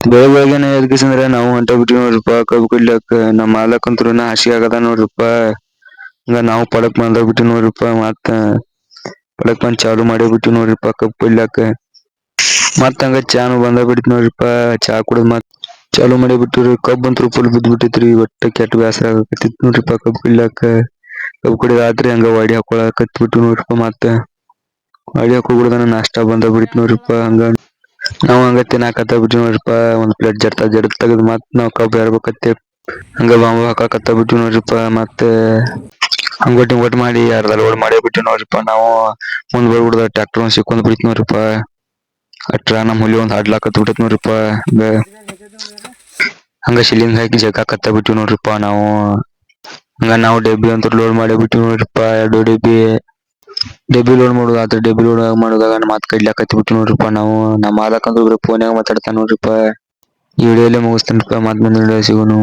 ಬೆಳಗ್ಗೆನೆ ಎದ್ಕೇಸಂದ್ರ ನಾವು ಹೊಂಟ ಬಿಟ್ಟಿವಿ ನೋಡ್ರಿಪ್ಪ ಕಬ್ಬು ಕಡ್ಲಿಯಾಕ. ನಮ್ಮ ಮಾಲಕ್ ಅಂತೂ ಹಾಸಿಗೆ ಆಗದ ನೋಡ್ರಿಪ್ಪ. ಹಂಗ ನಾವು ಪಡಕ್ ಬಂದ ಬಿಟ್ಟಿವಿ ನೋಡ್ರಿಪ್ಪ. ಮತ್ತ ಪಡಕ್ ಬಂದ್ ಚಾಲು ಮಾಡಿ ಬಿಟ್ಟಿವಿ ನೋಡ್ರಿಪ್ಪ ಕಬ್ಬು ಕಡ್ಲಿಯಾಕ. ಮತ್ತ ಹಂಗ ಚಾನು ಬಂದ ಬಿಡ್ತ ನೋಡ್ರಿಪಾ. ಚಾ ಕುಡದ್ ಮತ್ ಚಾಲು ಮಾಡಿ ಬಿಟ್ಟಿವ್ರಿ. ಕಬ್ಬ ಅಂತೂ ಫುಲ್ ಬಿದ್ದ್ ಬಿಟ್ಟಿತ್ರಿ. ಒಟ್ಟ ಕೆಟ್ಟ ಬ್ಯಾಸರ ಆಗಕತ್ತಿತ್ ನೋಡ್ರಿಪಾ ಕಬ್ಬು ಕಡ್ಲಿಯಾಕ. ಕಬ್ಬು ಕಡಿಯೋದು ಆತ್ರಿ ಹಂಗ ವಾಡಿ ಹಾಕೊಳಕತ್ತ್ ಬಿಟ್ಟಿವಿ ನೋಡ್ರಿಪಾ. ಮತ್ತ ವಾಡಿ ಹಾಕೊಬಿಡದನ ನಾಷ್ಟ ಬಂದ ಬಿಡ್ತ ನೋಡ್ರಿಪಾ. ಹಂಗ ನಾವು ಹಂಗ ತಿನ್ನಾಕತ್ತ ಬಿಟ್ಟಿವಿ ನೋಡ್ರಿಪಾ. ಒಂದ್ ಪ್ಲೇಟ್ ಜಡದ್ ತಗದ್ ಮತ್ ನಾವ್ ಕಬ್ಬ್ ಏರ್ಬೇಕಂತ ಹಂಗ ಬಾಂಬ್ ಹಾಕಾಕತ್ತ ಬಿಟ್ಟಿವಿ ನೋಡ್ರಿಪಾ. ಮತ್ತೆ ಹಂಗೋಟ್ ಮಾಡಿ ಅರ್ಧ ಲೋಡ್ ಮಾಡೇ ಬಿಟ್ಟಿವಿ ನೋಡ್ರಿಪಾ. ನಾವು ಮುಂದ್ ಬರ್ಬಿಡ್ದ ಟ್ರ್ಯಾಕ್ಟರ್ ಒಂದ್ ಸಿಕ್ಕೊಂಡ್ ಬಿಡ್ತ್ ನೋಡ್ರಿಪಾ. ಅಟ್ರ ನಮ್ ಹುಲಿ ಒಂದ್ ಹಾಡ್ಲಾಕತ್ ಬಿಟ್ಟೈತ್ ನೋಡ್ರಿಪಾ. ಹಂಗ ಶಿಲಿಂಗ್ ಹಾಕಿ ಜಕಾಕತ್ತ ಬಿಟ್ಟಿವಿ ನೋಡ್ರಿಪಾ ನಾವು. ಹಂಗ ನಾವು ಡಬ್ಬಿ ಅಂತ ಲೋಡ್ ಮಾಡಿ ಬಿಟ್ಟಿವಿ ನೋಡ್ರಿಪಾ. 2 ಡಬ್ಬಿ ಲೋಡ್ ಮಾಡೋದು ಆತ್ರಿ. ಡಬ್ಬಿ ಲೋಡ್ ಮಾಡುದಾಗ ಮತ್ ಕಡ್ಲಿಯಾಕತ್ತ್ ಬಿಟ್ಟಿವಿ ನೋಡ್ರಿಪಾ ನಾವು. ನಮ್ಮ ಮಾಲಕ್ ಅಂತೂ ಫೋನ್ಯಾಗ ಮಾತಾಡ್ತಾನ ನೋಡ್ರಿಪಾ. ಈ ವಿಡಿಯೋ ಇಲ್ಲೇ ಮುಗಿಸ್ತೇನ್ರಿಪಾ. ಮತ್ ಮುಂದಿನ ವಿಡಿಯೋ ಸಿಗೋನು.